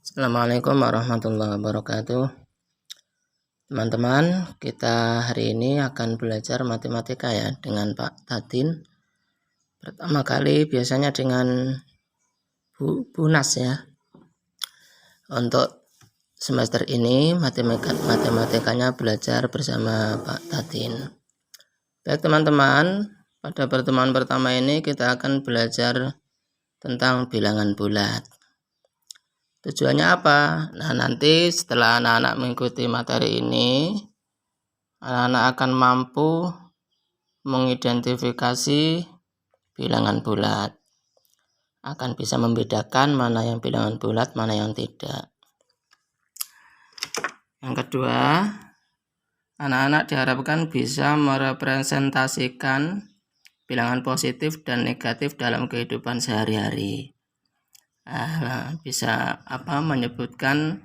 Assalamualaikum warahmatullahi wabarakatuh. Teman-teman, kita hari ini akan belajar matematika ya dengan Pak Tadin. Pertama kali biasanya dengan Bu Nas ya. Untuk semester ini matematikanya belajar bersama Pak Tadin. Baik teman-teman, pada pertemuan pertama ini kita akan belajar tentang bilangan bulat. Tujuannya apa? Nah, nanti setelah anak-anak mengikuti materi ini, anak-anak akan mampu mengidentifikasi bilangan bulat. Akan bisa membedakan mana yang bilangan bulat, mana yang tidak. Yang kedua, anak-anak diharapkan bisa merepresentasikan bilangan positif dan negatif dalam kehidupan sehari-hari. Bisa menyebutkan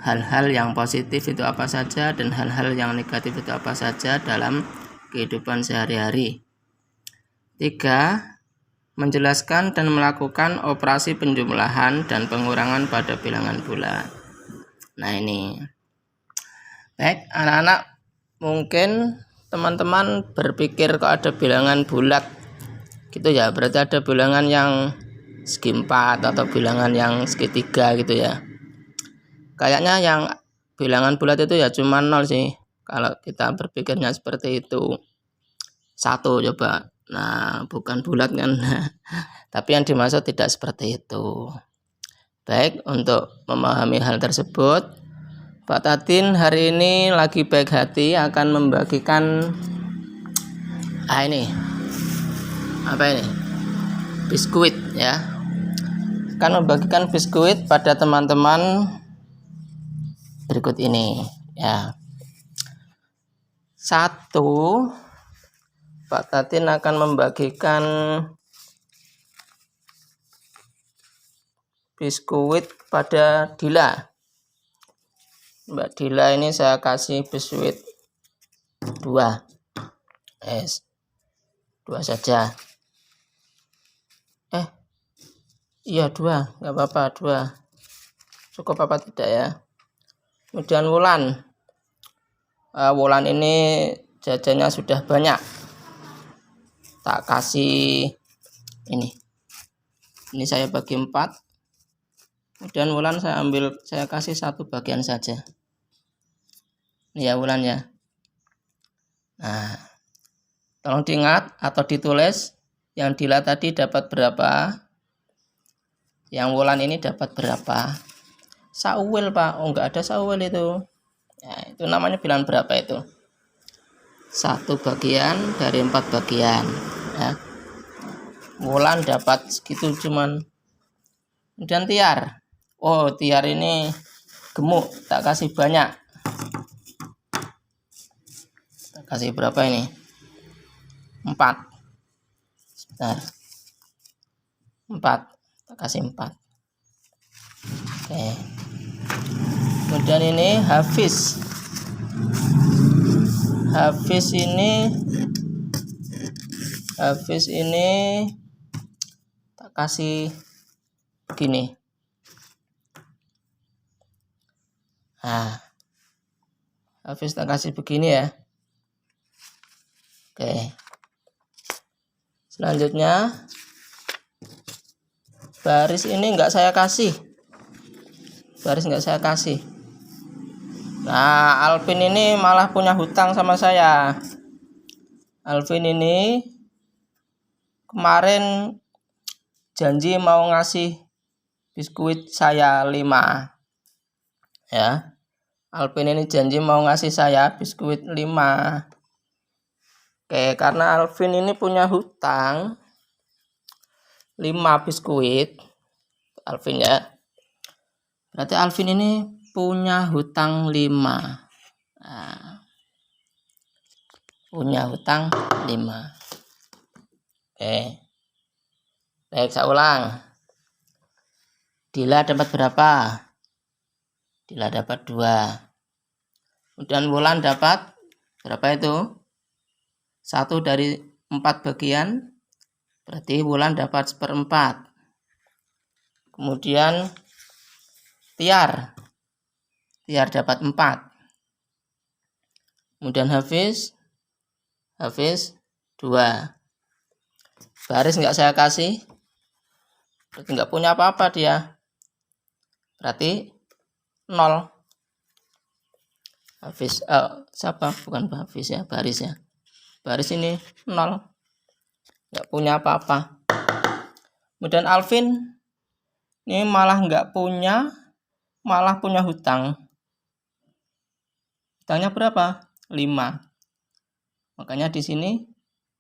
hal-hal yang positif itu apa saja dan hal-hal yang negatif itu apa saja dalam kehidupan sehari-hari. 3. Menjelaskan dan melakukan operasi penjumlahan dan pengurangan pada bilangan bulat. Nah ini. Baik, anak-anak, mungkin teman-teman berpikir kok ada bilangan bulat gitu ya, berarti ada bilangan yang segi 4 atau bilangan yang segi 3 gitu ya. Kayaknya yang bilangan bulat itu ya cuma 0 sih. Kalau kita berpikirnya seperti itu. 1 coba. Nah, bukan bulat kan. Tapi yang dimaksud tidak seperti itu. Baik, untuk memahami hal tersebut, Pak Tadin hari ini lagi baik hati akan membagikan ini. Apa ini? Biskuit ya. Akan membagikan biskuit pada teman-teman berikut ini ya. 1, Pak Tadin akan membagikan biskuit pada Dila. Mbak Dila ini saya kasih biskuit 2. 2 saja. Iya 2, nggak apa-apa 2. Cukup apa tidak ya? Kemudian Wulan. Wulan ini jajannya sudah banyak. Tak kasih ini. Ini saya bagi 4. Kemudian Wulan saya kasih 1 bagian saja. Ini ya Wulan ya. Nah, tolong diingat atau ditulis yang Dila tadi dapat berapa? Yang Wulan ini dapat berapa? Sauwil Pak. Oh enggak ada sauwil itu. Ya, itu namanya bilangan berapa itu? 1 bagian dari 4 bagian ya. Wulan dapat segitu cuman. Kemudian Tiar. Oh Tiar ini gemuk, tak kasih banyak. Tak kasih berapa ini? 4. Sebentar. 4. Tak kasih 4. Oke. Kemudian ini Hafiz. Hafiz ini tak kasih begini. Nah, Hafiz tak kasih begini ya. Oke. Selanjutnya Baris ini enggak saya kasih. Nah, Alvin ini malah punya hutang sama saya. Alvin ini kemarin janji mau ngasih biskuit saya 5. Ya. Alvin ini janji mau ngasih saya biskuit 5. Oke, karena Alvin ini punya hutang 5 biskuit. Alvin ya. Berarti Alvin ini punya hutang 5. Nah, punya hutang 5. Oke. Baik, saya ulang. Dila dapat berapa? Dila dapat 2. Kemudian Wulan dapat berapa itu? 1 dari 4 bagian. Berarti Wulan dapat 1/4. Kemudian Tiar dapat 4. Kemudian Hafiz 2. Baris nggak saya kasih, berarti nggak punya apa-apa dia, berarti 0. Hafiz siapa? Bukan Hafiz ya, Baris ya. Baris ini 0, nggak punya apa-apa. Kemudian Alvin ini malah nggak punya, malah punya hutang. Hutangnya berapa? 5. Makanya di sini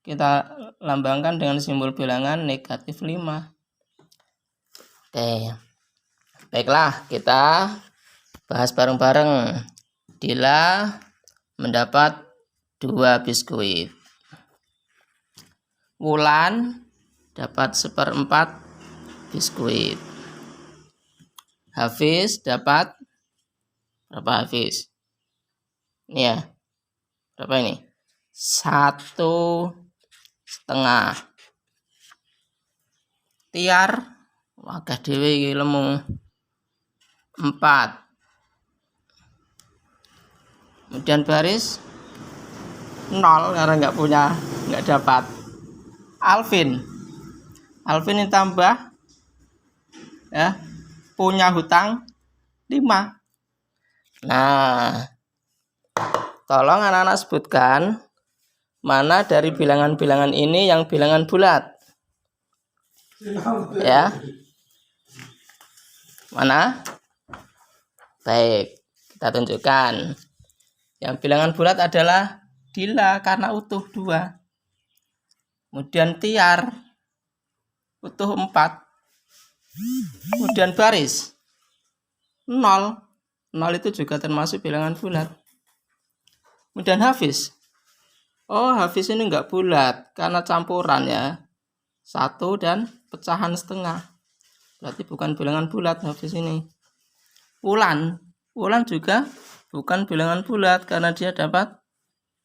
kita lambangkan dengan simbol bilangan negatif 5. Oke. Baiklah, kita bahas bareng-bareng. Dila mendapat 2 biskuit. Wulan dapat 1/4 biskuit. Hafiz dapat berapa Hafiz? Ini ya. Berapa ini? 1,5. Tiar wakah dhewe iki lemu 4. Kemudian Baris 0 karena nggak dapat. Alvin ini tambah ya, punya hutang 5. Nah, tolong anak-anak sebutkan mana dari bilangan-bilangan ini yang bilangan bulat. Ya. Mana? Baik, kita tunjukkan. Yang bilangan bulat adalah Dila karena utuh 2. Kemudian Tiar utuh 4. Kemudian Baris 0. 0 itu juga termasuk bilangan bulat. Kemudian Hafiz. Hafiz ini enggak bulat karena campuran ya. 1 dan pecahan setengah. Berarti bukan bilangan bulat Hafiz ini. Wulan juga bukan bilangan bulat karena dia dapat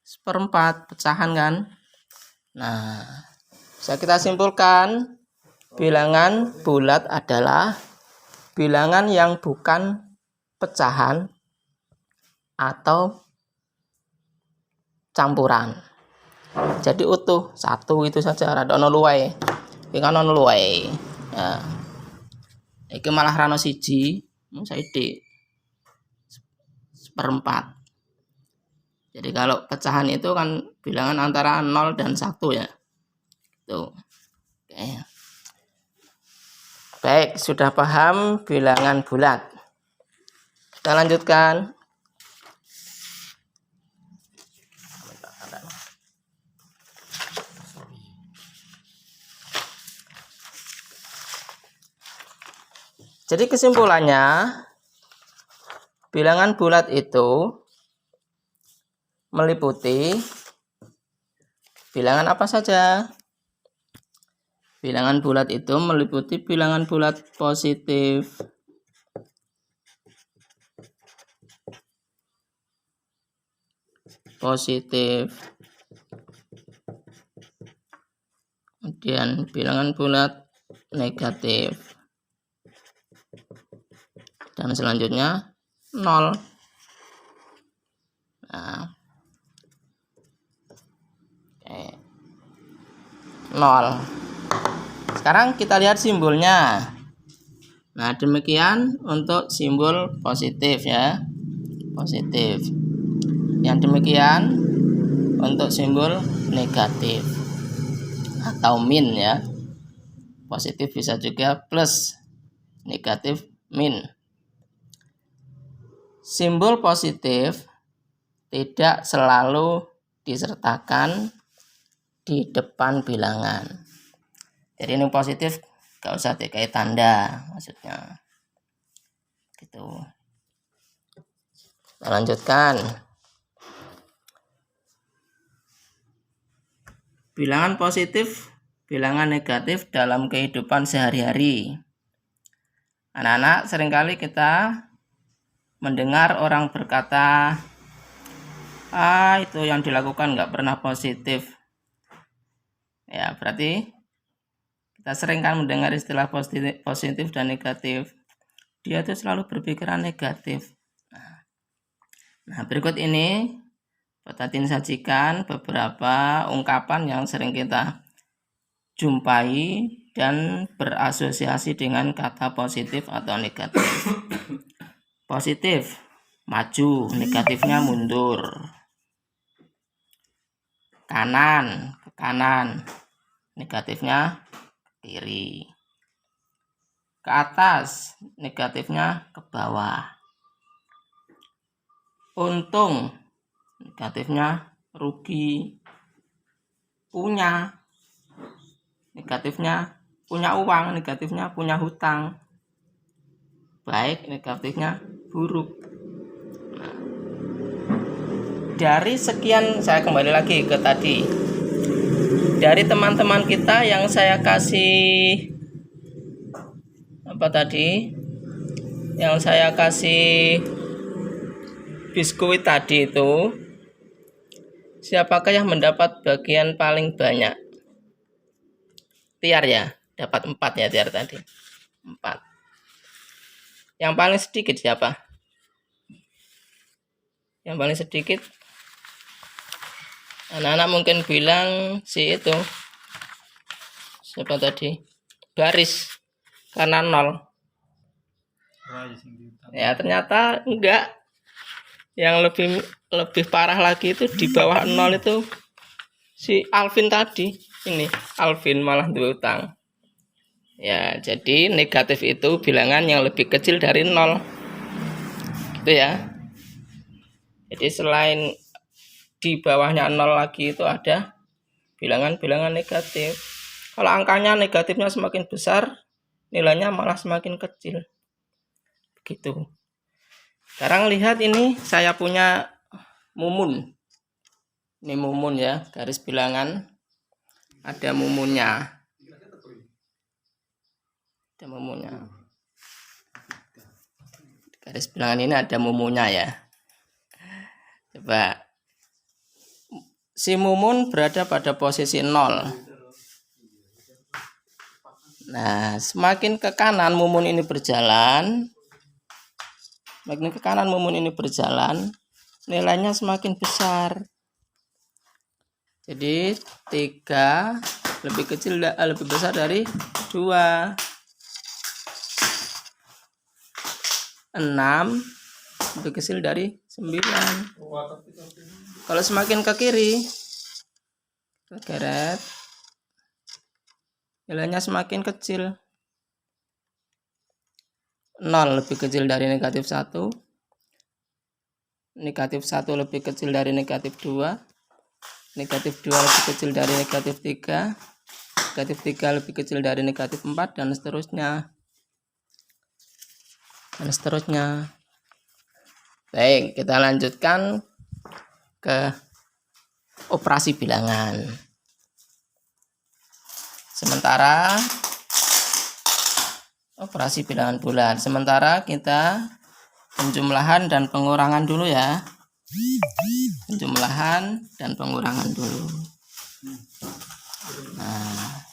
1/4 pecahan kan. Nah, bisa kita simpulkan bilangan bulat adalah bilangan yang bukan pecahan atau campuran. Jadi utuh 1 itu saja, rada ono luwih. Iki kan ono luwih. Ya. Iki malah rano 1, saithik 1/4. Jadi kalau pecahan itu kan bilangan antara 0 dan 1 ya. Tuh. Oke. Baik, sudah paham bilangan bulat. Kita lanjutkan. Jadi kesimpulannya, bilangan bulat itu meliputi bilangan apa saja? Bilangan bulat itu meliputi bilangan bulat positif, kemudian bilangan bulat negatif, dan selanjutnya 0. Nah, 0. Sekarang kita lihat simbolnya. Nah, demikian untuk simbol positif ya. Positif. Yang demikian untuk simbol negatif atau min ya. Positif bisa juga plus, negatif min. Simbol positif tidak selalu disertakan di depan bilangan. Jadi ini positif gak usah dikai tanda maksudnya. Gitu. Kita lanjutkan. Bilangan positif, bilangan negatif dalam kehidupan sehari-hari. Anak-anak, seringkali kita mendengar orang berkata, itu yang dilakukan nggak pernah positif. Ya, berarti kita sering kan mendengar istilah positif dan negatif. dia itu selalu berpikiran negatif. Nah, berikut ini Pak Tatin sajikan beberapa ungkapan yang sering kita jumpai dan berasosiasi dengan kata positif atau negatif. Positif, maju, negatifnya mundur. Kanan, ke kanan, negatifnya ke kiri. Ke atas, negatifnya ke bawah. Untung, negatifnya rugi. Punya, negatifnya punya uang, negatifnya punya hutang. Baik, negatifnya buruk. Nah, dari sekian, saya kembali lagi ke tadi. Dari teman-teman kita yang saya kasih apa tadi? Yang saya kasih biskuit tadi itu, siapakah yang mendapat bagian paling banyak? Tiar ya, dapat 4 ya Tiar tadi. 4. Yang paling sedikit siapa? Yang paling sedikit? Anak-anak mungkin bilang si itu. Siapa tadi? Baris. Karena 0. Ya ternyata enggak. Yang lebih parah lagi itu di bawah 0 itu si Alvin tadi. Ini Alvin malah berutang. Ya, jadi negatif itu bilangan yang lebih kecil dari 0. Gitu ya. Jadi selain di bawahnya 0 lagi itu ada bilangan-bilangan negatif. Kalau angkanya negatifnya semakin besar, nilainya malah semakin kecil. Begitu. Sekarang lihat ini saya punya mumun. Ini mumun ya, garis bilangan. Ada mumunnya. Ada mumunnya. Garis bilangan ini ada mumunnya ya. Coba. Si mumun berada pada posisi 0. Nah, semakin ke kanan mumun ini berjalan. Semakin ke kanan mumun ini berjalan, nilainya semakin besar. Jadi 3 lebih besar dari 2. 6 lebih kecil dari 9. Kalau semakin ke kiri, garet, nilainya semakin kecil. 0 lebih kecil dari negatif 1. Negatif 1 lebih kecil dari negatif 2. Negatif 2 lebih kecil dari negatif 3. Negatif 3 lebih kecil dari negatif 4, dan seterusnya. Baik, kita lanjutkan ke operasi bilangan. Sementara operasi bilangan bulat. Sementara kita penjumlahan dan pengurangan dulu ya. Penjumlahan dan pengurangan dulu. Nah,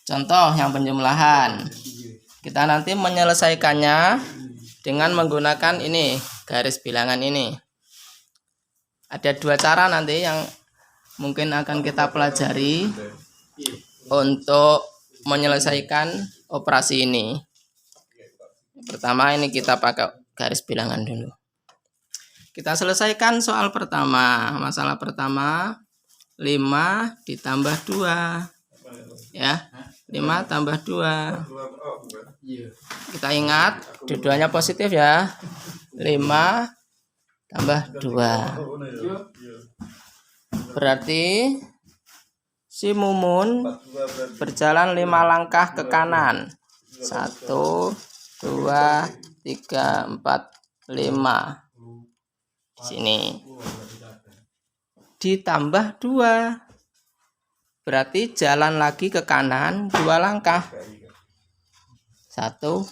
contoh yang penjumlahan. Kita nanti menyelesaikannya dengan menggunakan ini, garis bilangan ini. Ada 2 cara nanti yang mungkin akan kita pelajari untuk menyelesaikan operasi ini. Pertama ini kita pakai garis bilangan dulu. Kita selesaikan soal pertama. Masalah pertama 5 ditambah 2. Ya, 5 tambah 2. Kita ingat dua-duanya positif ya. 5 tambah 2. Berarti si mumun berjalan 5 langkah ke kanan. 1, 2, 3, 4, 5. Di sini. Ditambah 2. Berarti jalan lagi ke kanan 2 langkah. 1,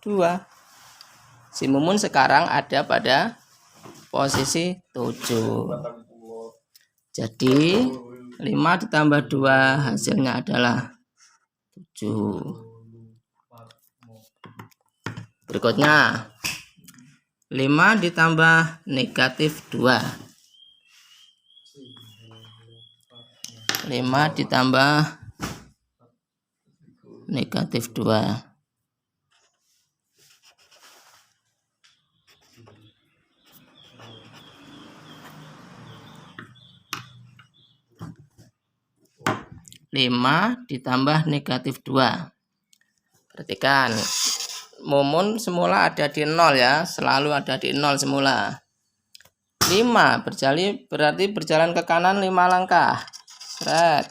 2. Si mumun sekarang ada pada posisi 7. Jadi 5 ditambah 2 hasilnya adalah 7. Berikutnya 5 ditambah negatif 2. 5 ditambah negatif 2. 5 ditambah negatif 2. Perhatikan, mumun semula ada di 0 ya, selalu ada di 0 semula. 5 berarti berjalan ke kanan 5 langkah. Seret.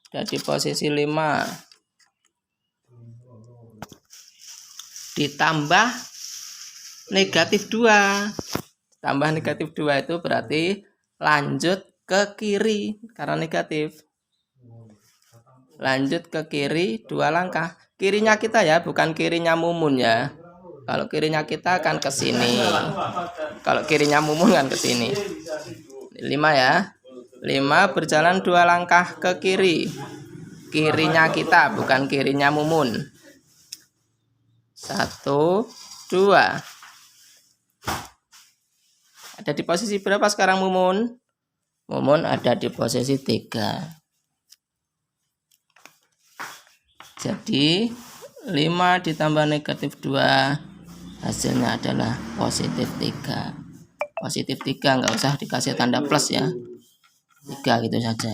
Ada di posisi 5. Ditambah negatif 2. Tambah negatif 2 itu berarti lanjut ke kiri karena negatif. Lanjut ke kiri 2 langkah. Kirinya kita ya, bukan kirinya mumun ya. Kalau kirinya kita kan ke sini. Kalau kirinya mumun kan ke sini. 5 ya. 5 berjalan 2 langkah ke kiri. Kirinya kita, bukan kirinya mumun. 1, 2. Ada di posisi berapa sekarang mumun? Mumun ada di posisi 3. Jadi 5 ditambah negatif 2 hasilnya adalah positif 3. Positif 3, nggak usah dikasih tanda plus ya. 3 gitu saja.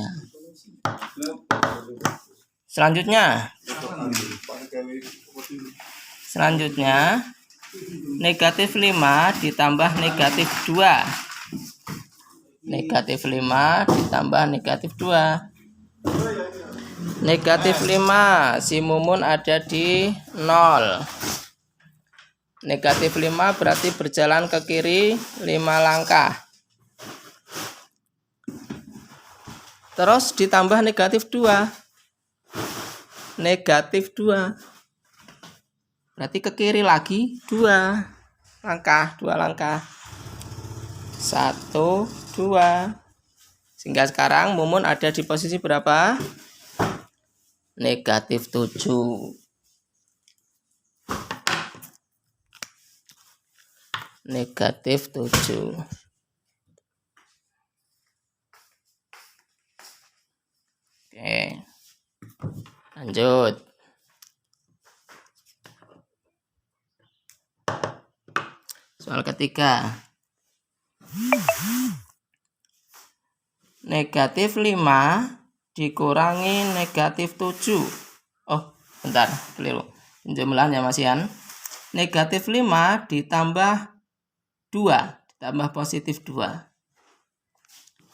Selanjutnya negatif 5 ditambah negatif 2. Negatif 5 ditambah negatif 2. Negatif 5, si mumun ada di 0. Negatif 5 berarti berjalan ke kiri 5 langkah. Terus ditambah negatif 2. Negatif 2. Berarti ke kiri lagi 2 langkah. 1, 2. Sehingga sekarang mumun ada di posisi berapa? Negatif 7. Negatif 7. Oke. Lanjut. Soal ketiga. Negatif 5 dikurangi negatif 7. Oh, bentar, keliru. Jumlahnya masihan. Negatif 5 ditambah 2, ditambah positif 2.